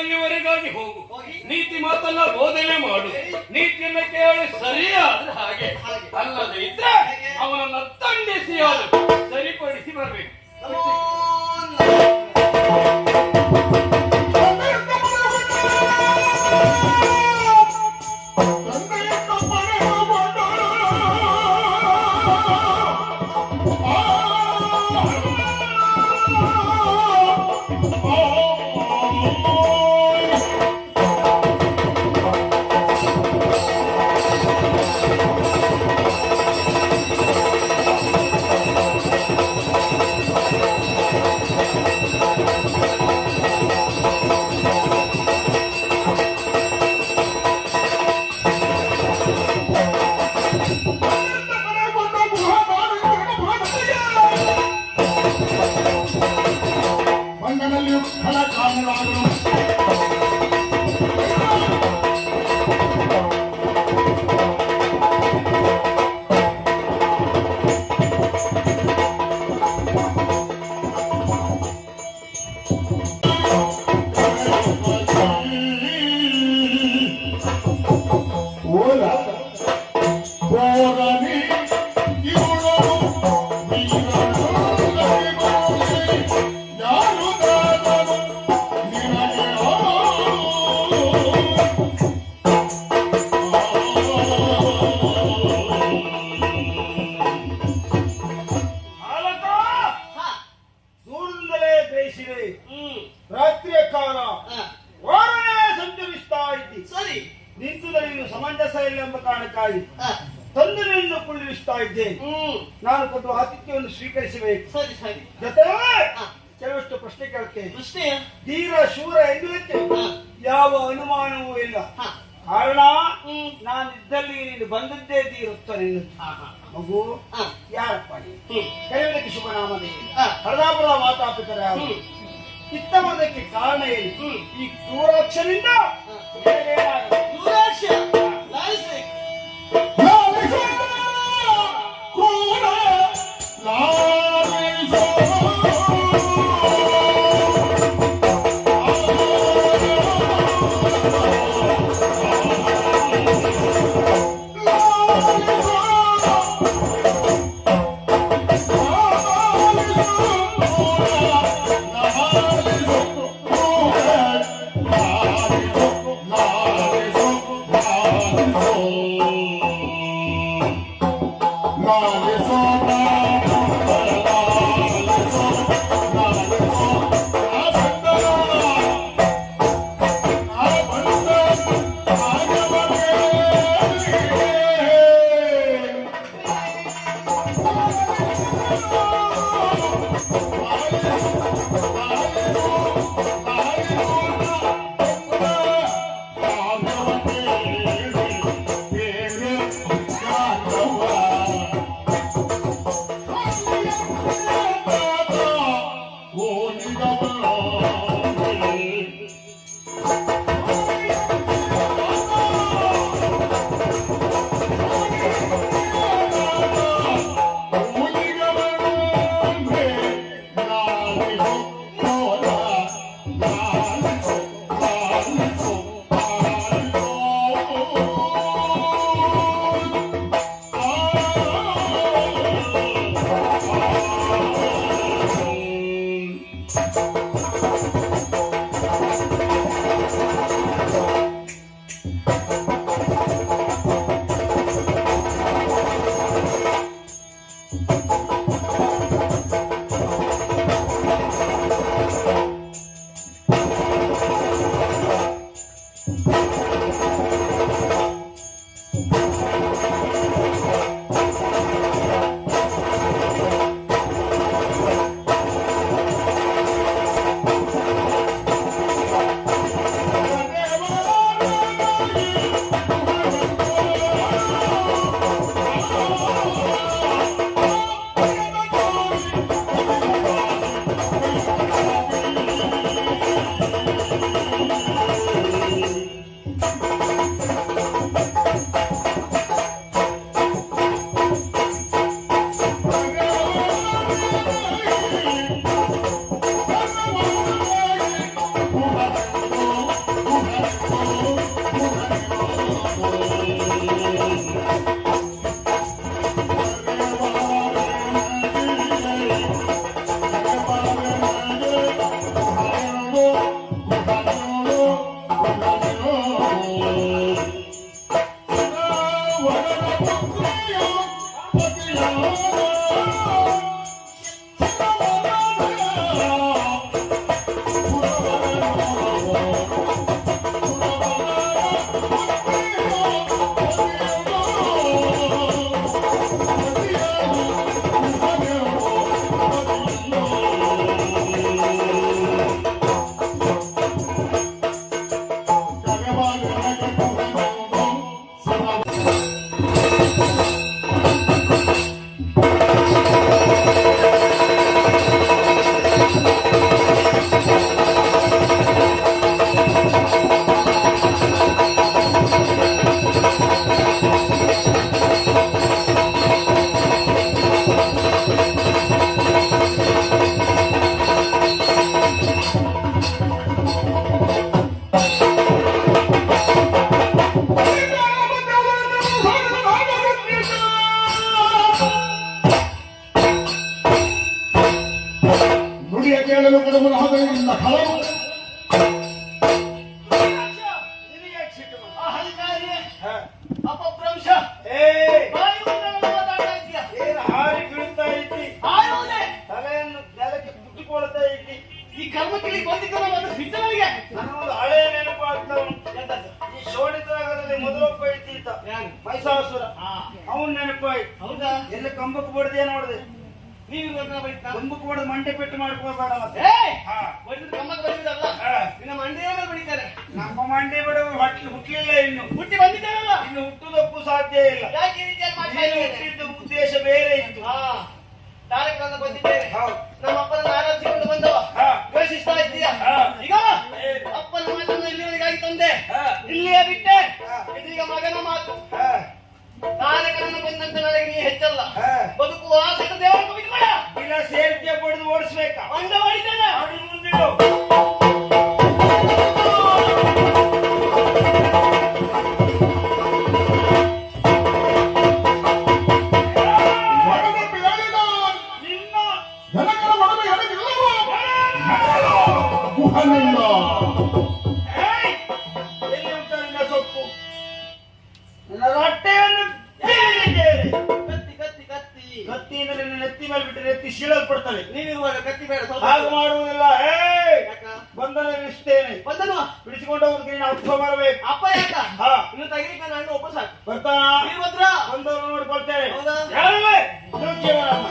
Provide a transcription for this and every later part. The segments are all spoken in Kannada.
ಅಲ್ಲಿವರೆಗಾಗಿ ಹೋಗು. ನೀತಿ ಮಾತನ್ನ ಬೋಧನೆ ಮಾಡು. ನೀತಿಯನ್ನ ಕೇಳಿ ಸರಿಯಾದ್ರೆ ಹಾಗೆ, ಅಲ್ಲದೆ ಇದ್ರೆ ಅವನನ್ನ ತಂಡಿಸಿ ಸರಿಪಡಿಸಿ ಬರ್ಬೇಕು. ರಾತ್ರಿಯ ಕಾಲ ವಾರನೇ ಸಂಚರಿಸ್ತಾ ಇದ್ದಿ. ಸರಿ, ನಿಂತುದಲ್ಲಿ ನೀನು ಸಮಂಜಸ ಇಲ್ಲ ಎಂಬ ಕಾರಣಕ್ಕಾಗಿ ತಂದೆಯನ್ನು ಕುಳ್ಳಿರಿಸ್ತಾ ಇದ್ದೇನೆ. ನಾನು ಕೊಟ್ಟು ಆತಿಥ್ಯವನ್ನು ಸ್ವೀಕರಿಸಬೇಕು. ಸರಿ ಸರಿ. ಜೊತೆಗೆ ಕೆಲವಷ್ಟು ಪ್ರಶ್ನೆ ಕೇಳ್ತೇನೆ. ಪ್ರಶ್ನೆ ಧೀರ ಶೂರ ಎನ್ನುವುದಕ್ಕೆ ಯಾವ ಅನುಮಾನವೂ ಇಲ್ಲ. ಕಾರಣ ನಾನಿದ್ದಲ್ಲಿ ನೀನು ಬಂದದ್ದೇ ಧೀರುತ್ತಾನೆ. ಮಗು ಯಾರಪ್ಪ ಕರೆಯುವುದಕ್ಕೆ ಶುಭ ನಾಮದೇವಿ ಹರದಾಪುರ ಮಾತಾಪಿತರ ಇತ್ತಮದಕ್ಕೆ ಕಾರಣ ಏನು? ಈ ಕ್ರೂರಾಕ್ಷನಿಂದ Oh, ನುಡಿಯ ಕೇಳಲು ಕಡಮನ ಹದರಿಂದ ಹಲವು ನಿನಗೆ ಯಾಕೆ ಸಿಟ್ಟು ಬಂತು? ಆ ಹರಿಕಾರಿ ಹಾ. ಅಪಭ್ರಂಶ ಏ ಬಾಯಿಗೊಂದನ್ನು ಮಾತಾಡ್ತಾ ಇದ್ದೀಯ. ಏನು ಹಾರಿ ಬೀಳ್ತಾ ಇದ್ದಿ, ಆಯೋನೆ ತಲೆಯನ್ನು ನೆಲಕ್ಕೆ ಮುಟ್ಟಿಕೊಳ್ತಾ ಇದ್ದಿ. ಈ ಕರ್ಮಕ್ಕಿಳಿ ಬಂದಿದ್ದಲ್ಲ ಅದು ಸಿದ್ಧನಿಗೆ ನನಗೊಂದು ಹಳೆಯ ನೆನಪು ಆಗ್ತಾ ಉಂಟು. ಎಂತದ್ದು? ಈ ಶೋಣಿತರಾಗದಲ್ಲಿ ಮೊದಲೊಬ್ಬ ಇದ್ದಿದ್ದ ಯಾರು? ಮೈಸಾಸುರ, ಆ, ಅವನ್ ನೆನಪಾಯ್ತು. ಹೌದಾ? ಎಲ್ಲ ಕಂಬಕ್ಕೆ ಬಡ್ದೇ ನೋಡಿದೆ. ನೀವು ಇವಾಗ ಬೈತಾ? ಕಂಬಕ್ಕೆ ಬಡ್ದು ಮಂಟೆ ಪೆಟ್ಟು ಮಾಡ್ಕೋಬೇಡ ಮತ್ತೆ. ಏಯ್! ಹಾ. ಬಡಿದ್ರೆ ಕಮ್ಮಕ್ಕೆ ಬಡಿಯುವುದಲ್ಲ. ಹಾ. ನಿನ್ನ ಮಂಡಿಯ ಮೇಲೆ ಬಡಿತಾರೆ. ನಮ್ಮ ಮಂಡಿ ಬಿಡು ಹುಟ್ಟಲಿಲ್ಲ ಇನ್ನು. ಹುಟ್ಟಿ ಬಂದಿದ್ದಾರಲ್ಲ. ಇನ್ನು ಹುಟ್ಟುದಕ್ಕೂ ಸಾಧ್ಯ ಇಲ್ಲ. ಯಾಕೆ ಈ ರೀತಿಯಾಗಿ ಮಾಡ್ತಾ ನೀನು ಇದ್ದೀರಿ? ಹುಟ್ಟಿದ್ದು ಉದ್ದೇಶ ಬೇರೆ ಇತ್ತು. ಹಾ, ಕಾರ್ಯಕ್ರಮ ಬಂದಿದ್ದೇವೆ. ಹೌದು. ನಮ್ಮ ಅಪ್ಪನ ಆರಾಧಿಸಿಕೊಂಡು ಬಂದವ. ಹಾ. ಘೋಷಿಸ್ತಾ ಇದ್ದೀಯ. ಹಾ. ಈಗ ಅಪ್ಪನ ಮಾತನ್ನು ಇಲ್ಲಿವರೆಗಾಗಿ ತಂದೆ. ಹಾ. ಇಲ್ಲಿಯೇ ಬಿಟ್ಟೆ. ಹಾ. ಇದೀಗ ಮಗನ ಮಾತು. ಹಾ. ಕಾರ್ಯಕ್ರಮ ಬಂದಂತ ನನಗೆ ನೀ ಹೆಚ್ಚಲ್ಲ. ಹಾ. ಬದುಕುವ ಆಸೆಯನ್ನು ದೇವರ ಬಿಟ್ಕೊಡ. ಇಲ್ಲ ಸೇರ್ತಿಯ ಪಡೆದು ಓಡಿಸ್ಬೇಕಾ? ಅಂಡ ಮಾಡಿದ್ದಾನೆ. ಅವ್ನು ಮುಂದಿಡು. ಒಡವೆ ಬೇಡಿದ ನಿನ್ನ ಜನಗಳ ಒಡವೆ ಎಡಗಿಲ್ಲವೋ ಗುಹನಿಂದ ಏಯ್! ಎಲ್ಲಿ ಉಂಟು ನಿನ್ನ ಸೊಪ್ಪು? ನನ್ನ ಹೊಟ್ಟೆಯನ್ನು ತಿರುಗಿದ್ದೇನೆ. ಕತ್ತಿ ಕತ್ತಿ ಕತ್ತಿ. ಕತ್ತಿಯಿಂದ ನಿನ್ನ ನೆತ್ತಿ ಮೇಲೆ ಬಿಟ್ಟರೆ ನೆತ್ತಿ ಶೀಳಲ್ಪಡ್ತವೆ. ನೀವಿರುವಾಗ ಕತ್ತಿ ಬೇಡ. ಸ್ವಲ್ಪ ಹಾಗೆ ಮಾಡುವುದಿಲ್ಲ. ಏಯ್! ಯಾಕ? ಬಂಧನವಿಸ್ತೇನೆ. ಬಂದನು ಬಿಡಿಸಿಕೊಂಡು ಹೋಗೋದಕ್ಕೆ ನೀನು ಅಪ್ಪ ಬರಬೇಕು. ಅಪ್ಪ ಯಾಕ? ಹಾ. ಇನ್ನು ತೆಗಿಲಿಕ್ಕೆ ನಾನು ಒಬ್ಬ ಸಾಕು. ಬರ್ತಾನ? ವೀರಭದ್ರ. ಬಂದವರು ನೋಡ್ಕೊಳ್ತೇನೆ. ಹೌದಾ? ಯಾರೇ? ಯೋಗ್ಯವರನ್ನ.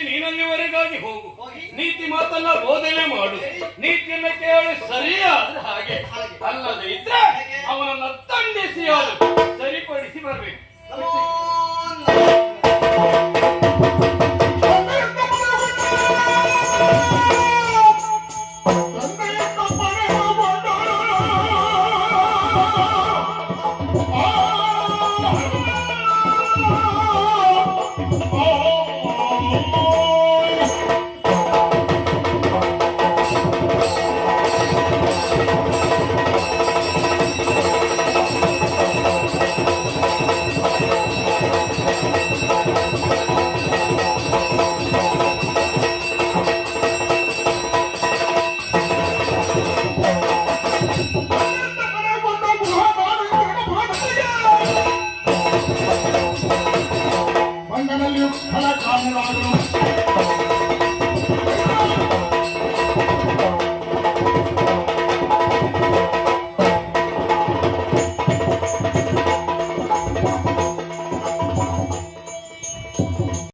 ನೀನಲ್ಲಿವರೆಗಾಗಿ ಹೋಗು. ಹೋಗಿ. ನೀತಿ ಮಾತನ್ನ ಬೋಧನೆ ಮಾಡು. ನೀತಿಯನ್ನ ಕೇಳಿ ಸರಿಯಾದ್ರೆ ಹಾಗೆ, ಅಲ್ಲದೆ ಇದ್ರೆ ಅವನನ್ನ ದಂಡಿಸಿ ಅದು ಸರಿಪಡಿಸಿ ಬರ್ಬೇಕು. ನಮೋ ಬಂಧನಲ್ಲಿಯೂ ಫಲ ಕಾಣಲಾಗಲು